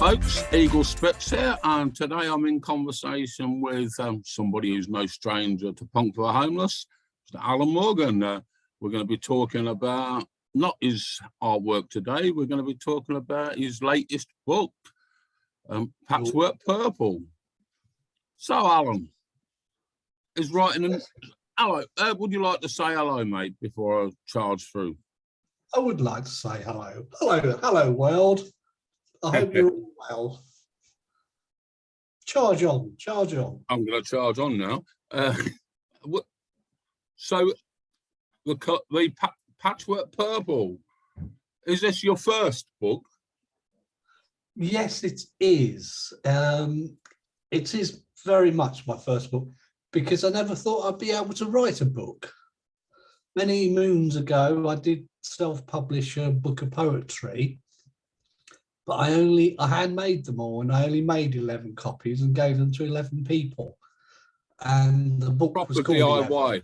folks, Eagle Spitz here, and today I'm in conversation with somebody who's no stranger to Punk for the Homeless, Mr. Alan Morgan. We're going to be talking about not his artwork today, we're going to be talking about his latest book, Patchwork Purple. So Alan, is writing hello, would you like to say hello, mate, before I charge through? I would like to say hello. Hello, world. I hope you're all well. Charge on. I'm going to charge on now. So, the Patchwork Purple, is this your first book? Yes, it is. It is very much my first book because I never thought I'd be able to write a book. Many moons ago, I did self-publish a book of poetry, but I handmade them all, and I only made 11 copies and gave them to 11 people. And the book was called DIY.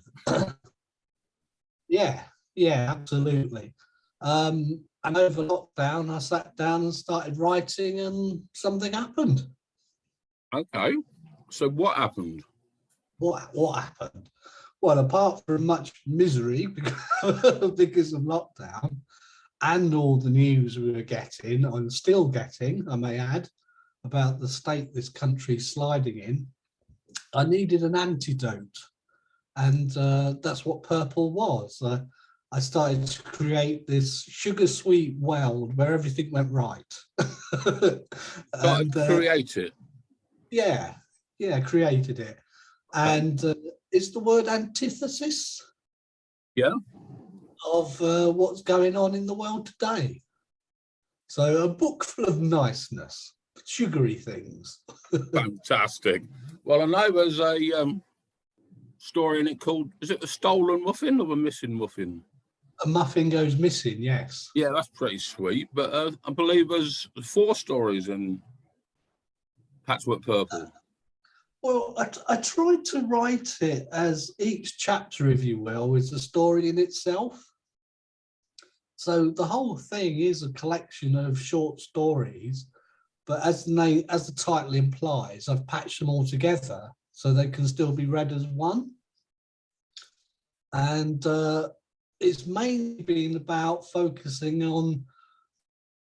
Yeah, absolutely. And over lockdown, I sat down and started writing, and something happened. Okay, so what happened? What happened? Well, apart from much misery because of lockdown and all the news we were getting, and still getting, I may add, about the state this country's sliding in, I needed an antidote. And that's what Purple was. I started to create this sugar sweet world where everything went right. Create it? Yeah, created it. And it's the word antithesis. Yeah. Of what's going on in the world today. So a book full of niceness, sugary things. Fantastic. Well, I know there's a story in it called, is it the stolen muffin or the missing muffin? A muffin goes missing, yes. Yeah, that's pretty sweet. But I believe there's 4 stories in Patchwork Purple. Well, I tried to write it as each chapter, if you will, is a story in itself. So the whole thing is a collection of short stories, but as the title implies, I've patched them all together so they can still be read as one. And it's mainly been about focusing on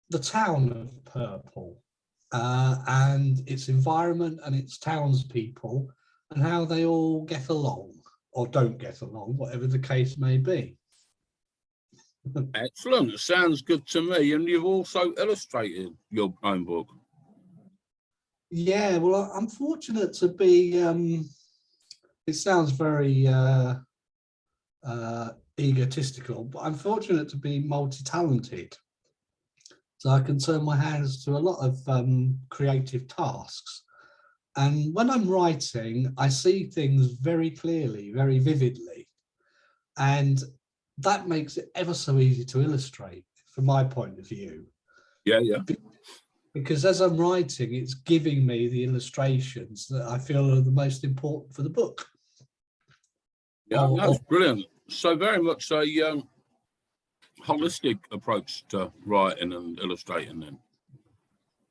the town of Purple and its environment and its townspeople and how they all get along or don't get along, whatever the case may be. Excellent. Sounds good to me. And you've also illustrated your own book. Yeah, well, I'm fortunate to be, it sounds very egotistical, but I'm fortunate to be multi-talented. So I can turn my hands to a lot of creative tasks. And when I'm writing, I see things very clearly, very vividly. And that makes it ever so easy to illustrate from my point of view. Yeah. Because as I'm writing, it's giving me the illustrations that I feel are the most important for the book. Yeah, that's brilliant. So very much a holistic approach to writing and illustrating then.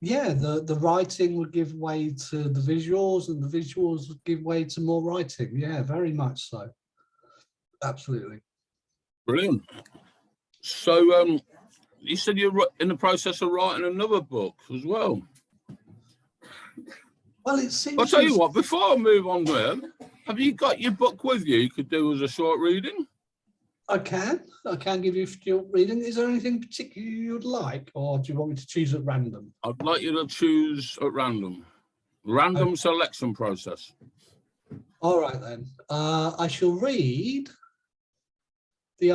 Yeah, the writing would give way to the visuals and the visuals would give way to more writing. Yeah, very much so. Absolutely. Brilliant. So you said you're in the process of writing another book as well. Well, it seems. I'll tell you what, before I move on there, have you got your book with you could do as a short reading? I can give you a short reading. Is there anything particular you'd like, or do you want me to choose at random? I'd like you to choose at random. Random selection process. All right then. I shall read the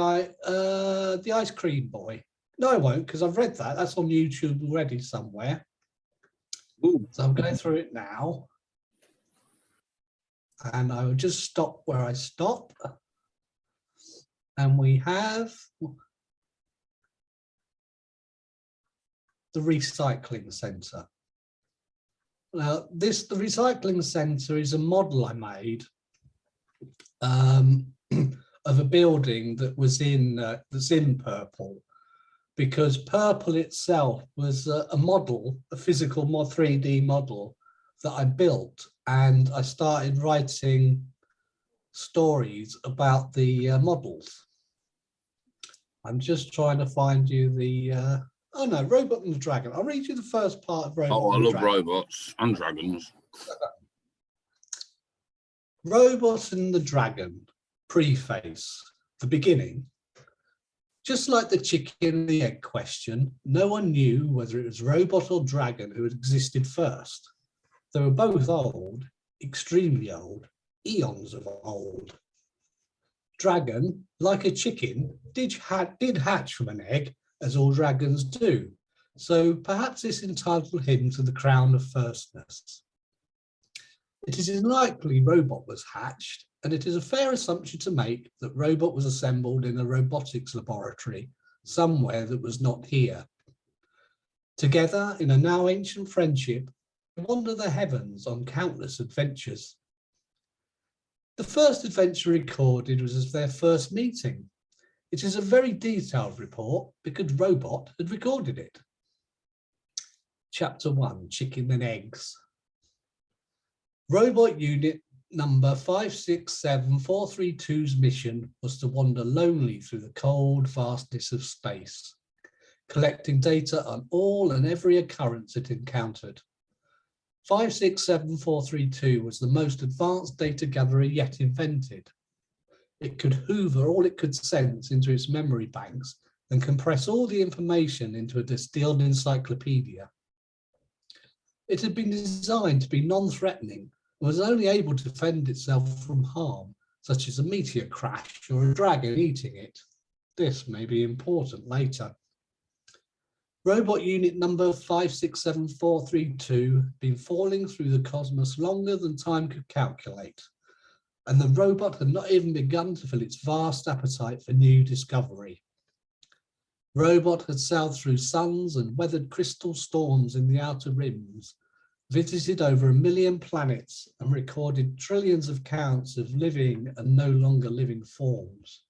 Ice Cream Boy. No, I won't, because I've read that. That's on YouTube already somewhere. Ooh. So I'm going through it now. And I will just stop where I stop. And we have the recycling centre. Now, the recycling centre is a model I made of a building that was that's in Purple, because Purple itself was a model, a physical 3D model that I built, and I started writing stories about the models. I'm just trying to find you the, oh no, Robot and the Dragon. I'll read you the first part of Robot Oh, I and the love Dragon. robots and dragons. Robot and the Dragon, preface, the beginning. Just like the chicken and the egg question, no one knew whether it was robot or dragon who had existed first. They were both old, extremely old, eons of old. Dragon, like a chicken, did hatch from an egg, as all dragons do, so perhaps this entitled him to the crown of firstness. It is unlikely Robot was hatched, and it is a fair assumption to make that Robot was assembled in a robotics laboratory somewhere that was not here. Together, in a now ancient friendship, they wander the heavens on countless adventures. The first adventure recorded was as their first meeting. It is a very detailed report because Robot had recorded it. Chapter 1, Chicken and Eggs. Robot Unit number 567432's mission was to wander lonely through the cold vastness of space, collecting data on all and every occurrence it encountered. 567432 was the most advanced data gatherer yet invented. It could hoover all it could sense into its memory banks and compress all the information into a distilled encyclopedia. It had been designed to be non-threatening and was only able to defend itself from harm, such as a meteor crash or a dragon eating it. This may be important later. Robot Unit number 567432 been falling through the cosmos longer than time could calculate, and the robot had not even begun to fill its vast appetite for new discovery. Robot had sailed through suns and weathered crystal storms in the outer rims, visited over 1 million planets, and recorded trillions of counts of living and no longer living forms.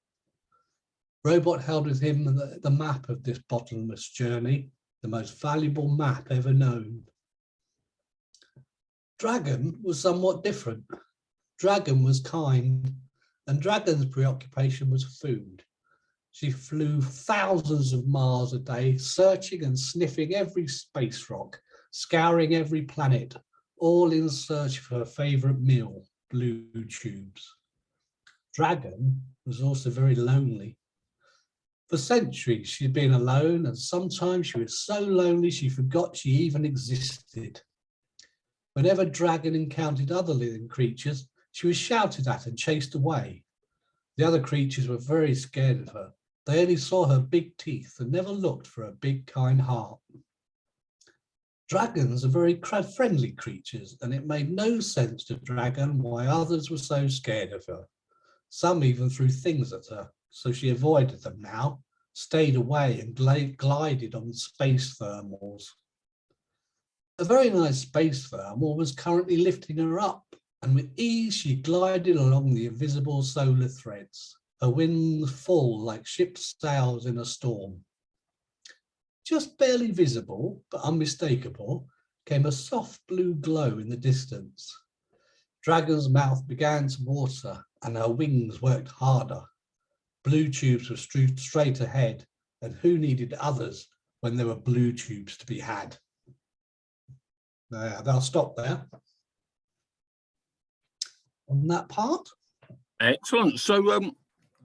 Robot held with him the map of this bottomless journey, the most valuable map ever known. Dragon was somewhat different. Dragon was kind, and Dragon's preoccupation was food. She flew thousands of miles a day, searching and sniffing every space rock, scouring every planet, all in search of her favorite meal, blue tubes. Dragon was also very lonely. For centuries, she'd been alone, and sometimes she was so lonely she forgot she even existed. Whenever Dragon encountered other living creatures, she was shouted at and chased away. The other creatures were very scared of her. They only saw her big teeth and never looked for a big, kind heart. Dragons are very friendly creatures, and it made no sense to Dragon why others were so scared of her. Some even threw things at her, so she avoided them now, stayed away and glided on space thermals. A very nice space thermal was currently lifting her up, and with ease she glided along the invisible solar threads, her wings full like ship's sails in a storm. Just barely visible, but unmistakable, came a soft blue glow in the distance. Dragon's mouth began to water, and her wings worked harder. Blue tubes were straight ahead, and who needed others when there were blue tubes to be had? I'll stop there on that part. Excellent. So,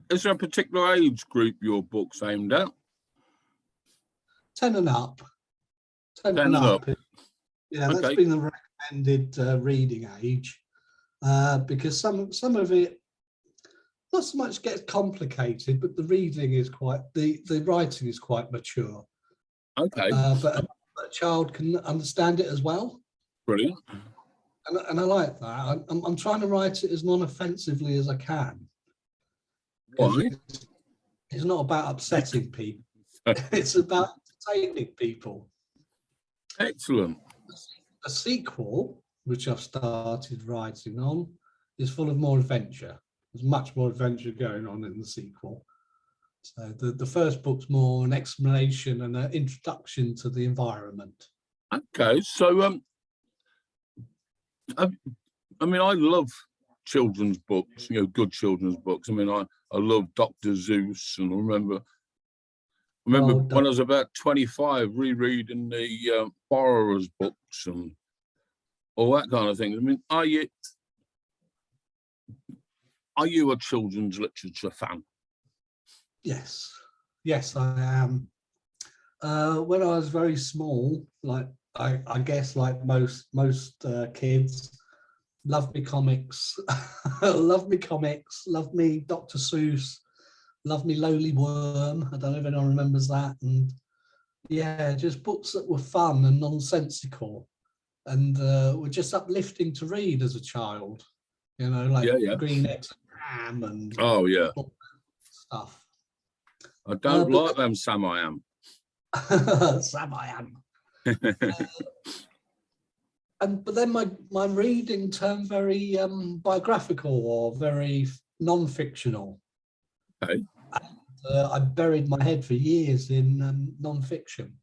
is there a particular age group your book's aimed at? 10 and up. 10 and up. Yeah, okay. That's been the recommended reading age, because some of it not so much gets complicated, but the reading is quite, the writing is quite mature. Okay. But a child can understand it as well. Brilliant. And I like that. I'm trying to write it as non-offensively as I can. Why? It's not about upsetting people. It's about entertaining people. Excellent. A sequel, which I've started writing on, is full of more adventure. There's much more adventure going on in the sequel. So the first book's more an explanation and an introduction to the environment. Okay, so I mean, I love children's books, good children's books. I mean, I love Dr. Seuss, and I remember when I was about 25 rereading the Borrowers books and all that kind of thing. I mean, are you a children's literature fan? Yes, I am. When I was very small, like I guess like most kids, loved me comics, loved me Dr. Seuss, loved me Lowly Worm. I don't know if anyone remembers that. And yeah, just books that were fun and nonsensical and were just uplifting to read as a child. Like Green Eggs and Ham and stuff. I don't like them Sam I Am. Sam I Am. But then my reading turned very biographical or very non-fictional. Okay. And, I buried my head for years in non-fiction.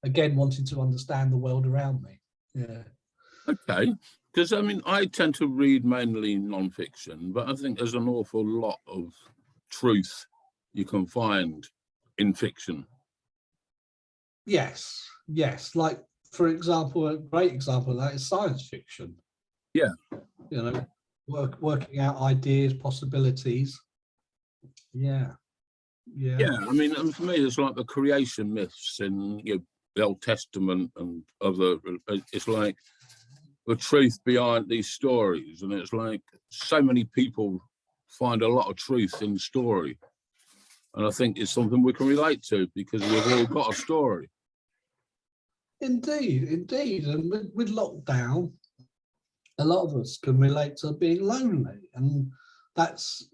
Again, wanting to understand the world around me. Yeah. Okay. Because I mean, I tend to read mainly non-fiction, but I think there's an awful lot of truth you can find in fiction. Yes. Like, for example, a great example of that is science fiction. Yeah. Working out ideas, possibilities. Yeah. I mean, and for me, it's like the creation myths in the Old Testament and other. It's like the truth behind these stories, and it's like so many people find a lot of truth in the story, and I think it's something we can relate to because we've all got a story. Indeed, and with lockdown, a lot of us can relate to being lonely, and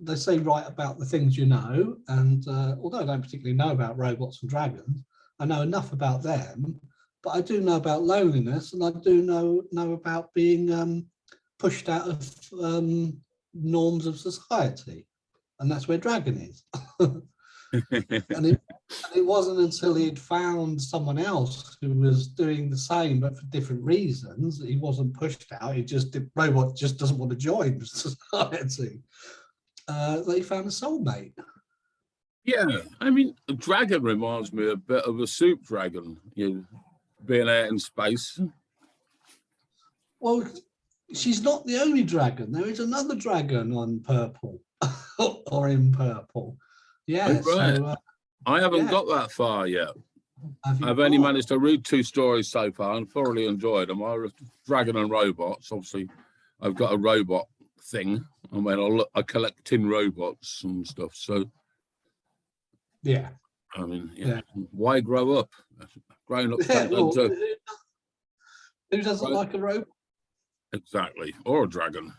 they say write about the things you know. And although I don't particularly know about robots and dragons, I know enough about them. But I do know about loneliness, and I do know about being pushed out of norms of society, and that's where Dragon is. And it wasn't until he'd found someone else who was doing the same, but for different reasons, that he wasn't pushed out. Robot just doesn't want to join society. That he found a soulmate. Yeah, I mean, a dragon reminds me a bit of a soup dragon, being out in space. Well, she's not the only dragon. There is another dragon on Purple, or in Purple. Yeah, oh, right. So I haven't got that far yet. I've only managed to read 2 stories so far and thoroughly enjoyed them. I Dragon and Robots. Obviously, I've got a robot thing. I mean, I collect tin robots and stuff. So, yeah. I mean, why grow up? Growing up. Who doesn't like a robot? Exactly, or a dragon.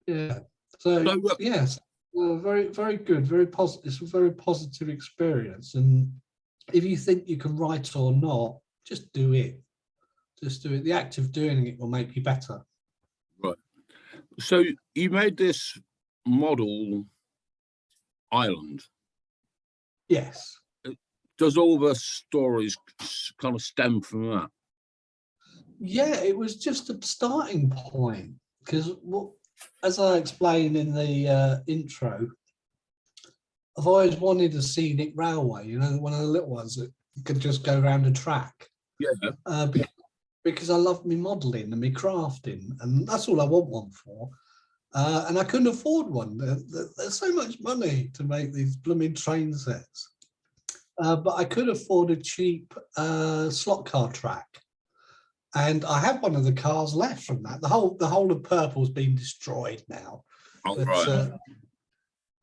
Yeah. So yes, very, very good, very positive. It's a very positive experience, and if you think you can write or not, just do it. The act of doing it will make you better. Right. So you made this model island. Yes. Does all the stories kind of stem from that? Yeah, it was just a starting point because as I explained in the intro, I've always wanted a scenic railway, one of the little ones that could just go around a track. Yeah. Because I love me modelling and me crafting, and that's all I want one for. And I couldn't afford one. There's so much money to make these blooming train sets. But I could afford a cheap slot car track. And I have one of the cars left from that. The whole of Purple's been destroyed now. Right.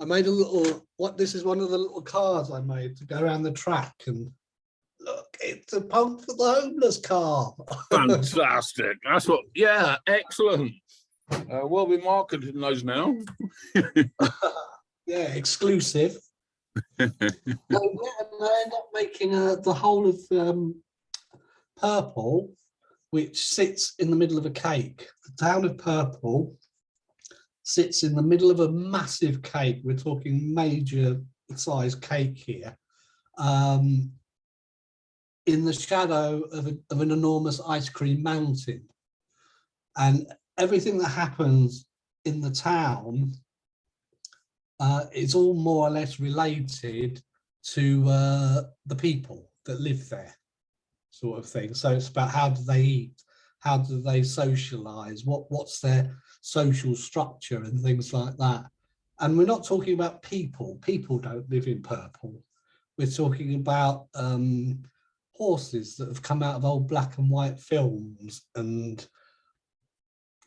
I made a little. This is one of the little cars I made to go around the track, and look, it's a punk for the homeless car. Fantastic. That's what. Yeah, excellent. We'll be marketing those now. Yeah, exclusive. And I end up making the whole of Purple, which sits in the middle of a cake. The town of Purple sits in the middle of a massive cake. We're talking major size cake here, in the shadow of an enormous ice cream mountain. And everything that happens in the town is all more or less related to the people that live there, sort of thing. So it's about how do they eat, how do they socialize, what's their social structure and things like that. And we're not talking about people. People don't live in purple. We're talking about horses that have come out of old black and white films, and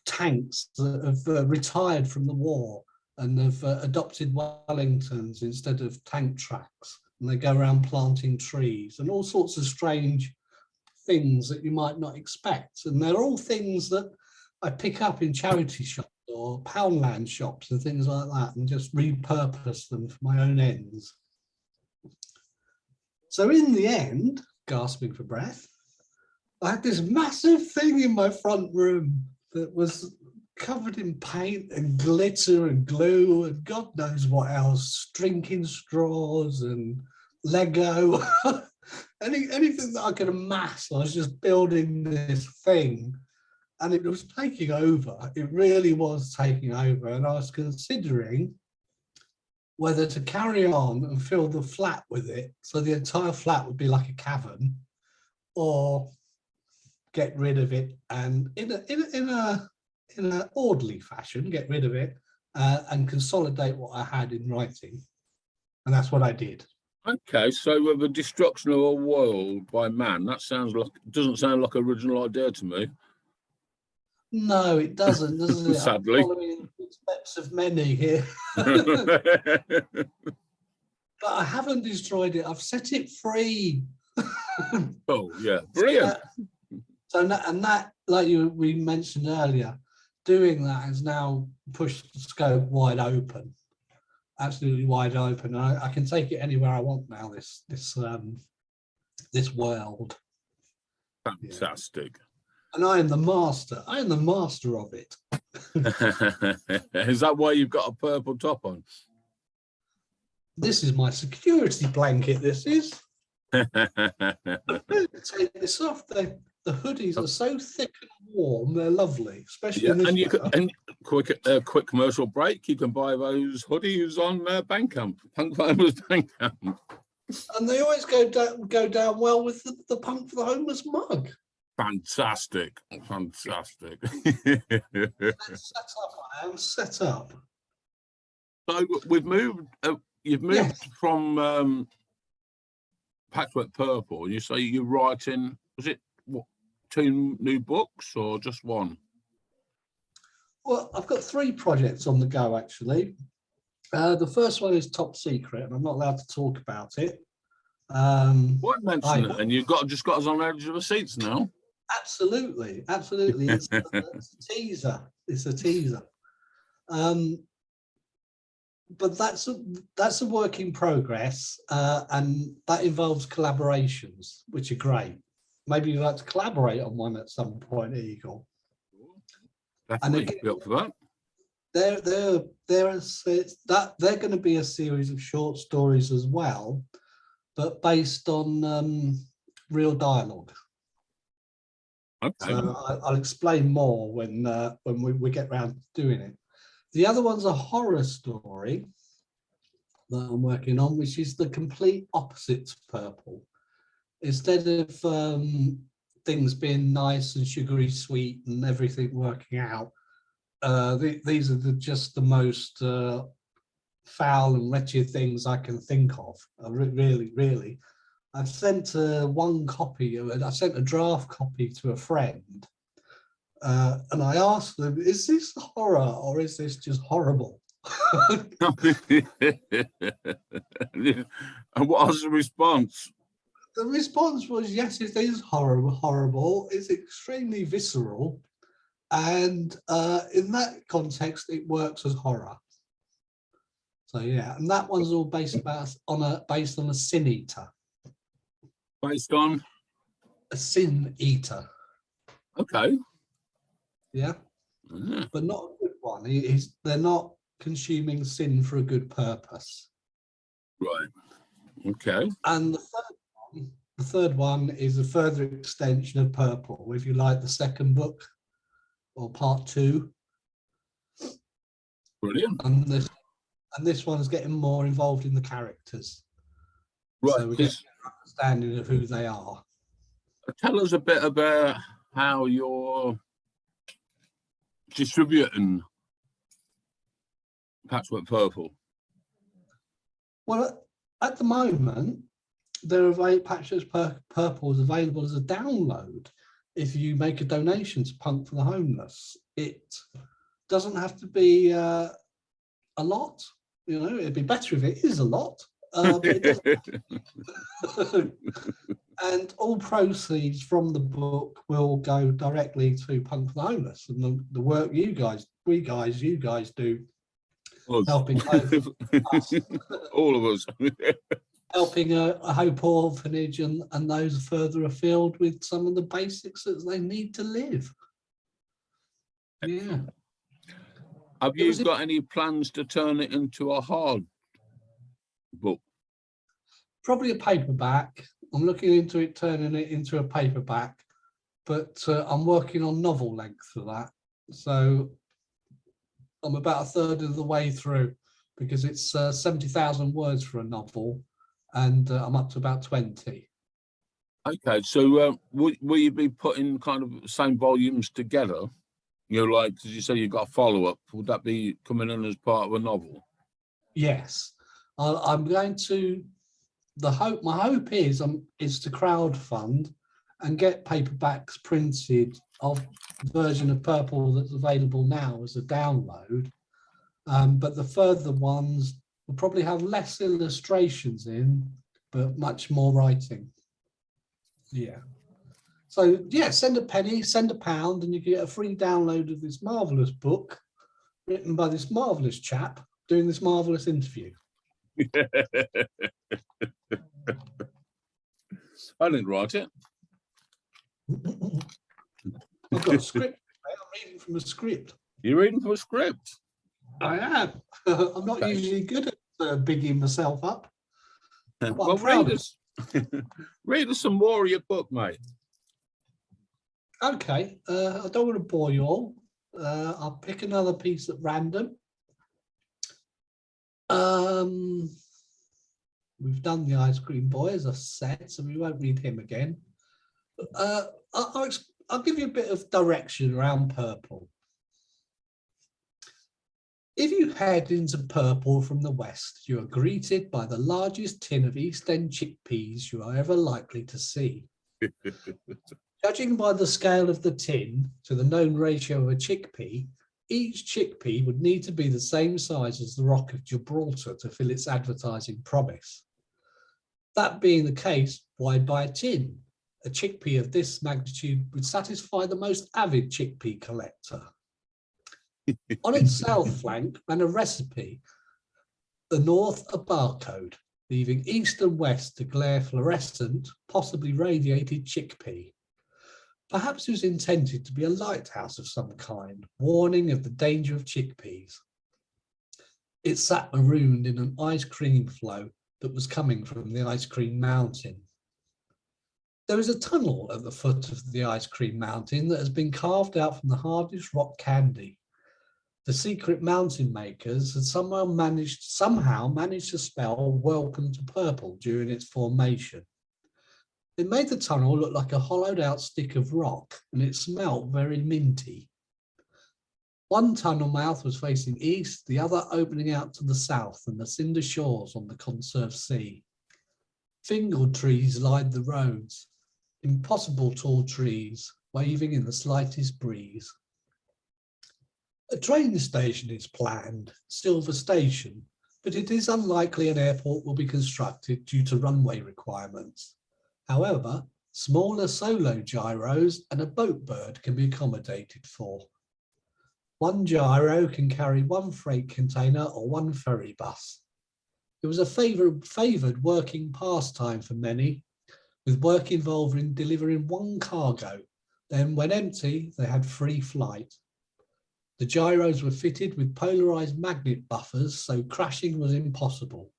tanks that have retired from the war and have adopted Wellingtons instead of tank tracks. And they go around planting trees and all sorts of strange things that you might not expect. And they're all things that I pick up in charity shops or Poundland shops and things like that, and just repurpose them for my own ends. So in the end, gasping for breath, I had this massive thing in my front room that was covered in paint and glitter and glue and God knows what else, drinking straws and Lego, anything that I could amass. I was just building this thing, and it was taking over. It really was taking over, and I was considering whether to carry on and fill the flat with it, so the entire flat would be like a cavern, or get rid of it and in a orderly fashion, get rid of it and consolidate what I had in writing. And that's what I did. Okay, so the destruction of a world by man, that doesn't sound like an original idea to me. No, it doesn't, does it? Sadly. I'm following the steps of many here. But I haven't destroyed it. I've set it free. Oh, yeah, brilliant. So that, like we mentioned earlier, doing that has now pushed the scope wide open, absolutely wide open. I can take it anywhere I want now. This world. Fantastic. Yeah. And I am the master. I am the master of it. Is that why you've got a purple top on? This is my security blanket. This is. Take this off. The hoodies are so thick and warm. They're lovely, especially in this weather. And quick commercial break. You can buy those hoodies on Bandcamp, Punk Farmers Bandcamp. And they always go down well with the Punk for the Homeless mug. Fantastic, fantastic. I am set up. So we've moved. You've moved from Patchwork Purple. You say you're writing. Was it 2 new books or just one? Well, I've got 3 projects on the go actually. The first one is top secret, and I'm not allowed to talk about it. What mention it? And you've just got us on the edge of the seats now. Absolutely. It's a teaser. It's a teaser. But that's a work in progress, and that involves collaborations, which are great. Maybe you'd like to collaborate on one at some point, Eagle. Definitely be up for that. They're going to be a series of short stories as well, but based on real dialogue. Okay. So I'll explain more when we get round to doing it. The other one's a horror story that I'm working on, which is the complete opposite to Purple. Instead of things being nice and sugary sweet and everything working out, these are just the most foul and wretched things I can think of. Really. I've sent one copy of it. I sent a draft copy to a friend, and I asked them, "Is this horror or is this just horrible?" And what was the response? The response was, "Yes, it is horrible. It's extremely visceral, and in that context, it works as horror." So yeah, and that one's all based on a sin eater. Based on a sin eater. Okay. Yeah, but not a good one. one. They're not consuming sin for a good purpose. Right. Okay. And the third one is a further extension of Purple, if you like the second book or part 2. Brilliant. And this one's getting more involved in the characters. Right. So we get an understanding of who they are. Tell us a bit about how you're distributing Patchwork Purple. Well, at the moment, Patchwork Purple is available as a download if you make a donation to Punk for the Homeless. It doesn't have to be a lot. You know, it'd be better if it is a lot, but it doesn't. And all proceeds from the book will go directly to Punk for the Homeless, and the work you guys do, helping us. All of us. Helping a Hope orphanage and those further afield with some of the basics that they need to live. Yeah. Have you got any plans to turn it into a hard book? Probably a paperback. I'm looking into it, turning it into a paperback, but I'm working on novel length for that. So I'm about a third of the way through, because it's 70,000 words for a novel, and I'm up to about 20. Okay, so will you be putting kind of the same volumes together? You know, like, as you say, you've got a follow-up. Would that be coming in as part of a novel? Yes, I'm going to. My hope is to crowdfund and get paperbacks printed of the version of Purple that's available now as a download. But the further ones will probably have less illustrations in, but much more writing. Yeah. So yeah, send a penny, send a £1, and you get a free download of this marvelous book written by this marvelous chap doing this marvelous interview. I didn't write it. I've got a script. I'm reading from a script. You're reading from a script? I am. I'm not usually good at bigging myself up. Well, read us some more of your book, mate. Okay. I don't want to bore you all. I'll pick another piece at random. We've done the Ice Cream Boy, as I said, so we won't read him again. I'll give you a bit of direction around Purple. If you head into Purple from the west, you are greeted by the largest tin of East End chickpeas you are ever likely to see. Judging by the scale of the tin to the known ratio of a chickpea, each chickpea would need to be the same size as the Rock of Gibraltar to fill its advertising promise. That being the case, why buy a tin? A chickpea of this magnitude would satisfy the most avid chickpea collector. On its south flank ran a recipe, the north a barcode, leaving east and west to glare fluorescent, possibly radiated chickpea. Perhaps it was intended to be a lighthouse of some kind, warning of the danger of chickpeas. It sat marooned in an ice cream flow that was coming from the ice cream mountain. There is a tunnel at the foot of the ice cream mountain that has been carved out from the hardest rock candy. The secret mountain makers had somehow managed to spell "Welcome to Purple" during its formation. It made the tunnel look like a hollowed out stick of rock, and it smelled very minty. One tunnel mouth was facing east, the other opening out to the south and the cinder shores on the conserved sea. Fingal trees lined the roads, impossible tall trees, waving in the slightest breeze. A train station is planned, Silver Station, but it is unlikely an airport will be constructed due to runway requirements. However, smaller solo gyros and a boat bird can be accommodated for. One gyro can carry one freight container or one ferry bus. It was a favoured working pastime for many, with work involved in delivering one cargo. Then, when empty, they had free flight. The gyros were fitted with polarized magnet buffers, so crashing was impossible.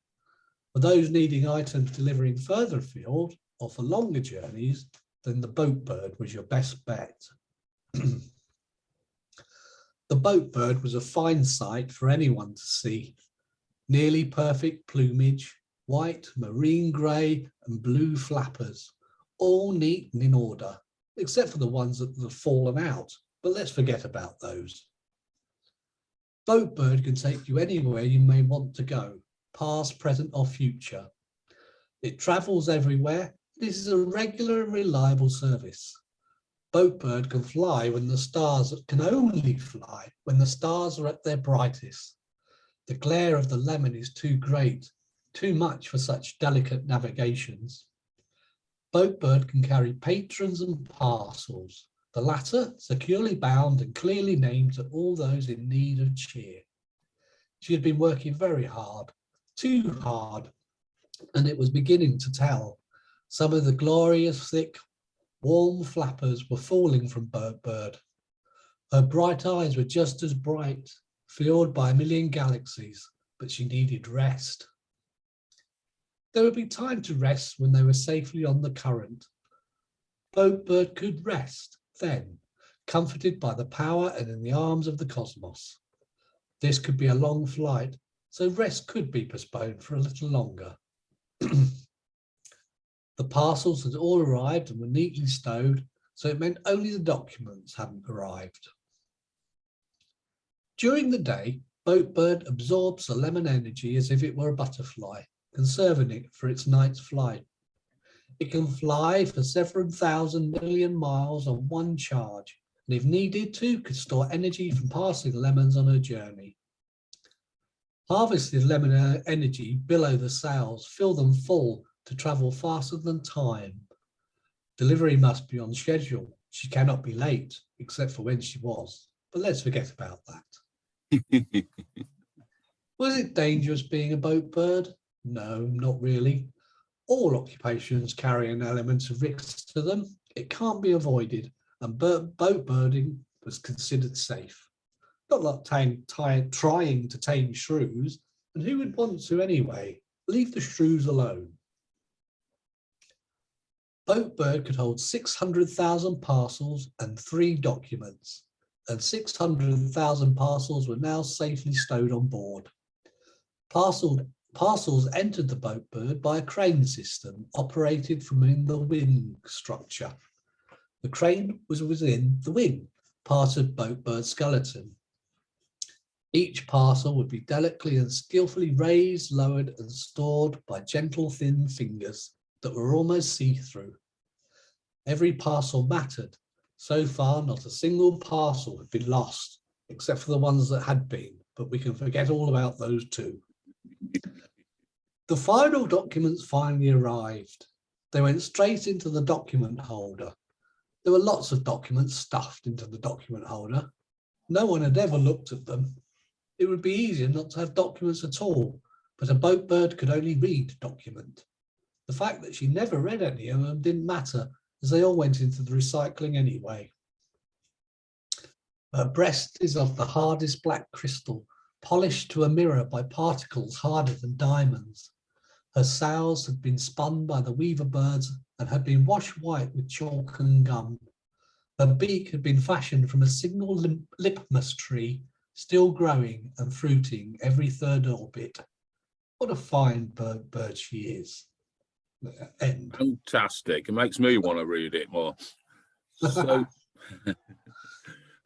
For those needing items delivering further afield or for longer journeys, then the Boatbird was your best bet. The Boatbird was a fine sight for anyone to see. Nearly perfect plumage, white, marine grey and blue flappers, all neat and in order, except for the ones that have fallen out, but let's forget about those. Boatbird can take you anywhere you may want to go, past, present or future. It travels everywhere. This is a regular and reliable service. Boatbird can fly when the stars can only fly when the stars are at their brightest. The glare of the lemon is too great, too much for such delicate navigations. Boatbird can carry patrons and parcels, the latter securely bound and clearly named to all those in need of cheer. She had been working very hard, too hard, and it was beginning to tell. Some of the glorious, thick, warm flappers were falling from Boatbird. Her bright eyes were just as bright, fueled by a million galaxies, but she needed rest. There would be time to rest when they were safely on the current. Boatbird could rest then, comforted by the power and in the arms of the cosmos. This could be a long flight, so rest could be postponed for a little longer. The parcels had all arrived and were neatly stowed, so it meant only the documents hadn't arrived. During the day, Boatbird absorbs the lemon energy as if it were a butterfly, conserving it for its night's flight. It can fly for several thousand million miles on one charge, and if needed to, could store energy from passing lemons on her journey. Harvested lemon energy below the sails, fill them full to travel faster than time. Delivery must be on schedule. She cannot be late, except for when she was. But let's forget about that. Was it dangerous being a boatbird? No, not really. All occupations carry an element of risk to them. It can't be avoided, and boatbirding was considered safe. Not like trying to tame shrews, and who would want to anyway? Leave the shrews alone. Boatbird could hold 600,000 parcels and 3 documents, and 600,000 parcels were now safely stowed on board. Parcels entered the Boatbird by a crane system operated from in the wing structure. The crane was within the wing, part of Boatbird's skeleton. Each parcel would be delicately and skillfully raised, lowered and stored by gentle thin fingers that were almost see-through. Every parcel mattered. So far, not a single parcel had been lost, except for the ones that had been, but we can forget all about those too. The final documents finally arrived. They went straight into the document holder. There were lots of documents stuffed into the document holder. No one had ever looked at them. It would be easier not to have documents at all, but a boatbird could only read document. The fact that she never read any of them didn't matter, as they all went into the recycling anyway. Her breast is of the hardest black crystal, polished to a mirror by particles harder than diamonds. Her sails had been spun by the weaver birds and had been washed white with chalk and gum. Her beak had been fashioned from a single litmus tree, still growing and fruiting every third orbit. What a fine bird she is. End. Fantastic. It makes me want to read it more. So,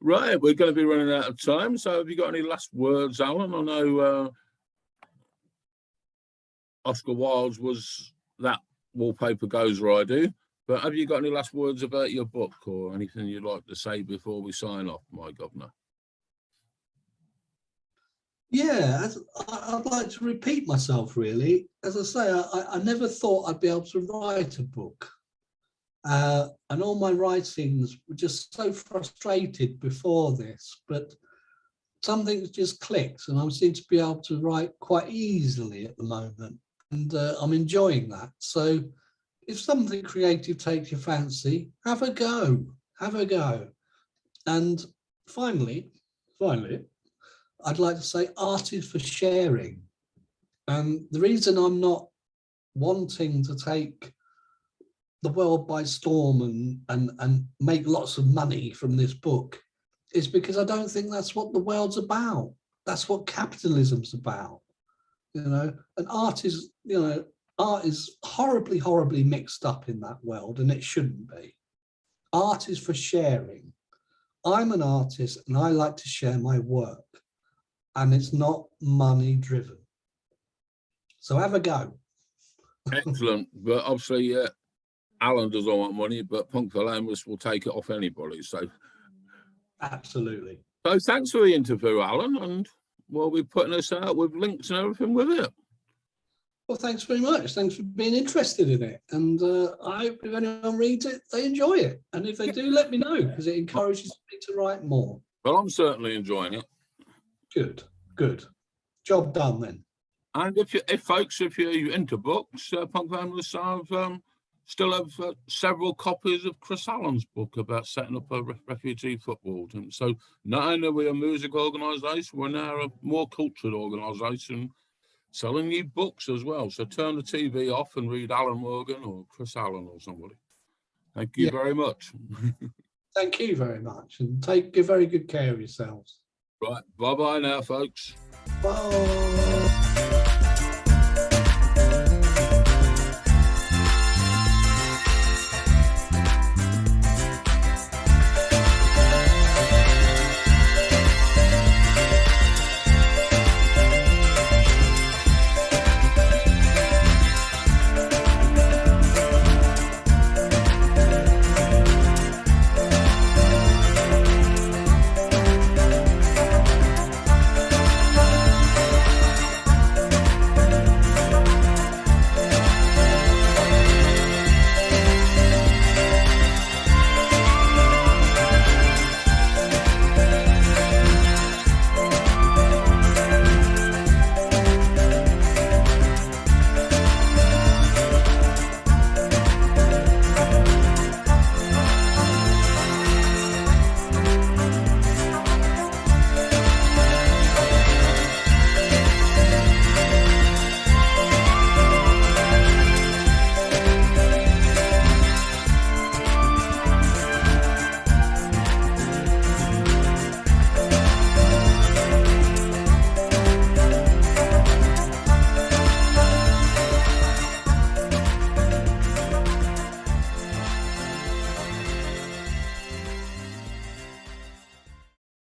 right, we're going to be running out of time. So have you got any last words, Alan? I know Oscar Wilde's was that wallpaper goes where I do, but have you got any last words about your book or anything you'd like to say before we sign off, my governor? Yeah, I'd like to repeat myself, really. As I say, I never thought I'd be able to write a book. And all my writings were just so frustrated before this, but something's just clicked and I seem to be able to write quite easily at the moment. And I'm enjoying that. So if something creative takes your fancy, have a go. And finally, finally, I'd like to say art is for sharing. And the reason I'm not wanting to take the world by storm and make lots of money from this book is because I don't think that's what the world's about. That's what capitalism's about, and art is, art is horribly, horribly mixed up in that world, and it shouldn't be. Art is for sharing. I'm an artist and I like to share my work, and it's not money driven. So have a go. Excellent. But obviously, Alan doesn't want money, but Punk for Lameless will take it off anybody. So, absolutely. So thanks for the interview, Alan, and we'll be putting this out with links and everything with it. Well, thanks very much. Thanks for being interested in it. And I hope if anyone reads it, they enjoy it. And if they do, let me know, because it encourages me to write more. Well, I'm certainly enjoying it. Good, good. Job done then. And if you're into books, Punk for Lameless still have several copies of Chris Allen's book about setting up a refugee football team. So not only are we a music organisation, we're now a more cultured organisation selling you books as well. So turn the TV off and read Alan Morgan or Chris Allen or somebody. Thank you very much. Thank you very much. And take very good care of yourselves. Right. Bye-bye now, folks. Bye.